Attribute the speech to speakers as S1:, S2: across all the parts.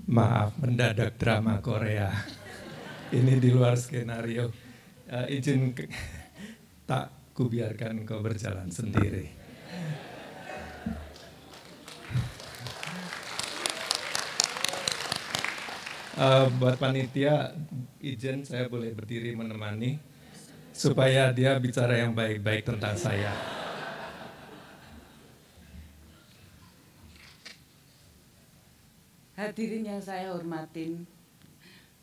S1: Maaf, mendadak drama Korea. Ini di luar skenario. Izin tak kubiarkan kau berjalan sendiri. Buat panitia, izin saya boleh berdiri menemani supaya dia bicara yang baik-baik tentang saya.
S2: Hadirin yang saya hormatin,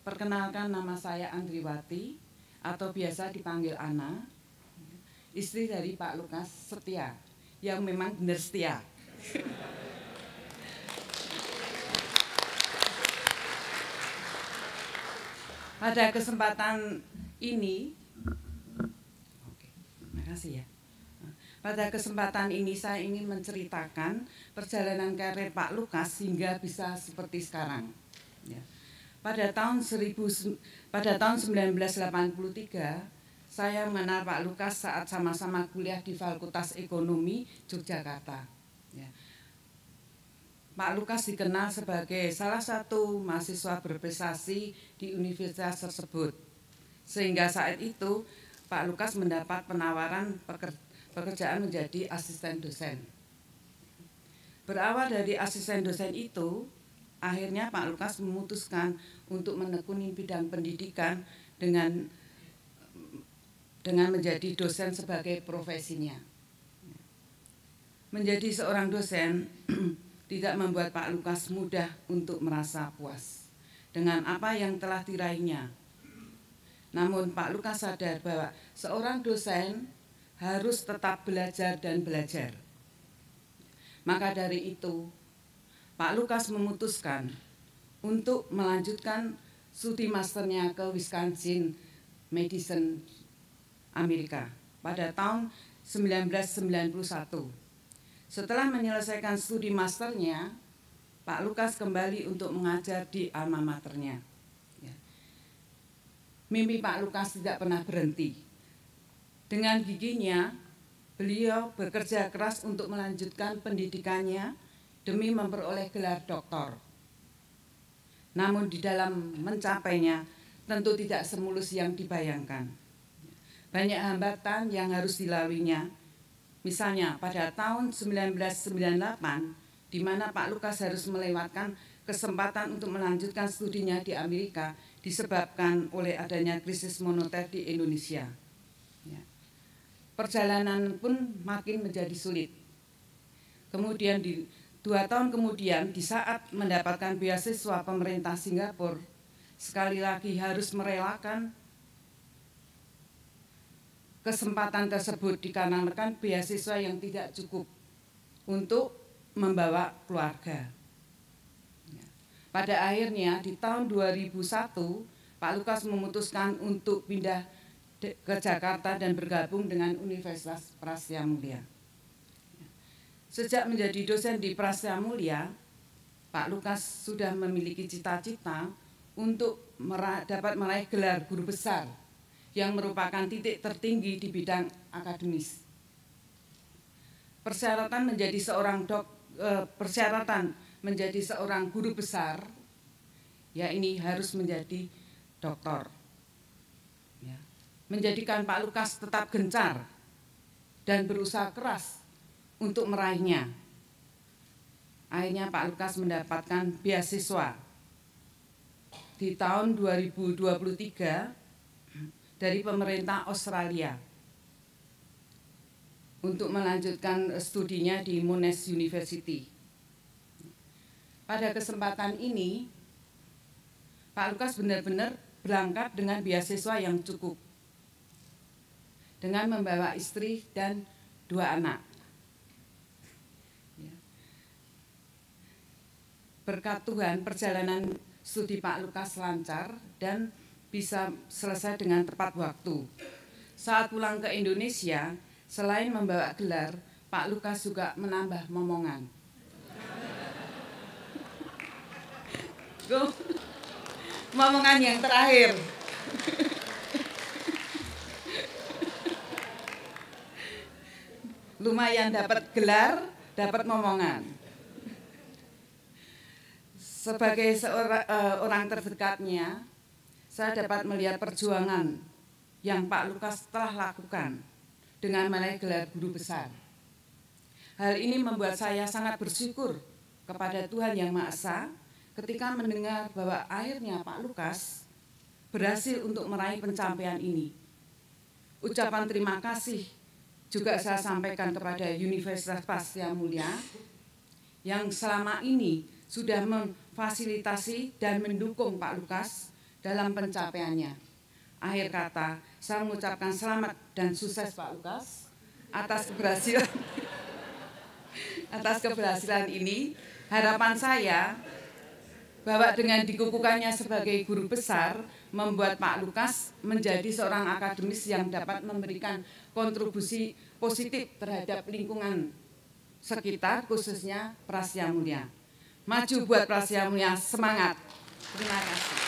S2: perkenalkan nama saya Andriwati atau biasa dipanggil Ana, istri dari Pak Lukas Setia, yang memang benar setia. Pada kesempatan ini, makasih ya. Pada kesempatan ini saya ingin menceritakan perjalanan karir Pak Lukas hingga bisa seperti sekarang. Ya. Pada tahun 1983, saya mengenal Pak Lukas saat sama-sama kuliah di Fakultas Ekonomi Yogyakarta. Ya. Pak Lukas dikenal sebagai salah satu mahasiswa berprestasi di universitas tersebut. Sehingga saat itu Pak Lukas mendapat penawaran pekerjaan menjadi asisten dosen. Berawal dari asisten dosen itu, akhirnya Pak Lukas memutuskan untuk menekuni bidang pendidikan dengan menjadi dosen sebagai profesinya. Menjadi seorang dosen tidak membuat Pak Lukas mudah untuk merasa puas dengan apa yang telah diraihnya. Namun Pak Lukas sadar bahwa seorang dosen harus tetap belajar dan belajar. Maka dari itu, Pak Lukas memutuskan untuk melanjutkan studi masternya ke Wisconsin Madison, Amerika pada tahun 1991. Setelah menyelesaikan studi masternya, Pak Lukas kembali untuk mengajar di alma maternya. Mimpi Pak Lukas tidak pernah berhenti. Dengan giginya, beliau bekerja keras untuk melanjutkan pendidikannya demi memperoleh gelar doktor. Namun di dalam mencapainya tentu tidak semulus yang dibayangkan. Banyak hambatan yang harus dilaluinya. Misalnya pada tahun 1998, di mana Pak Lukas harus melewatkan kesempatan untuk melanjutkan studinya di Amerika disebabkan oleh adanya krisis moneter di Indonesia. Perjalanan pun makin menjadi sulit. Kemudian 2 tahun kemudian, di saat mendapatkan beasiswa pemerintah Singapura, sekali lagi harus merelakan kesempatan tersebut dikarenakan beasiswa yang tidak cukup untuk membawa keluarga. Pada akhirnya di tahun 2001, Pak Lukas memutuskan untuk pindah ke Jakarta dan bergabung dengan Universitas Prasetya Mulia. Sejak menjadi dosen di Prasetya Mulia, Pak Lukas sudah memiliki cita-cita untuk dapat meraih gelar guru besar yang merupakan titik tertinggi di bidang akademis. Persyaratan menjadi seorang guru besar, ya ini harus menjadi doktor. Ya. Menjadikan Pak Lukas tetap gencar dan berusaha keras untuk meraihnya. Akhirnya Pak Lukas mendapatkan beasiswa di tahun 2023 dari pemerintah Australia untuk melanjutkan studinya di Monash University. Pada kesempatan ini, Pak Lukas benar-benar berangkat dengan beasiswa yang cukup, dengan membawa istri dan 2 anak. Berkat Tuhan, perjalanan studi Pak Lukas lancar dan bisa selesai dengan tepat waktu. Saat pulang ke Indonesia, selain membawa gelar, Pak Lukas juga menambah momongan. Momongan yang terakhir. Lumayan dapat gelar, dapat momongan. sebagai orang terdekatnya, saya dapat melihat perjuangan yang Pak Lukas telah lakukan dengan meraih gelar guru besar. Hal ini membuat saya sangat bersyukur kepada Tuhan Yang Maha Esa ketika mendengar bahwa akhirnya Pak Lukas berhasil untuk meraih pencapaian ini. Ucapan terima kasih juga saya sampaikan kepada Universitas Prasetya Mulia yang selama ini sudah memfasilitasi dan mendukung Pak Lukas dalam pencapaiannya. Akhir kata, saya mengucapkan selamat dan sukses Pak Lukas atas keberhasilan ini. Harapan saya bahwa dengan dikukuhkannya sebagai guru besar membuat Pak Lukas menjadi seorang akademis yang dapat memberikan kontribusi positif terhadap lingkungan sekitar, khususnya Prasetya Mulia. Maju buat Prasetya Mulia, semangat. Terima kasih.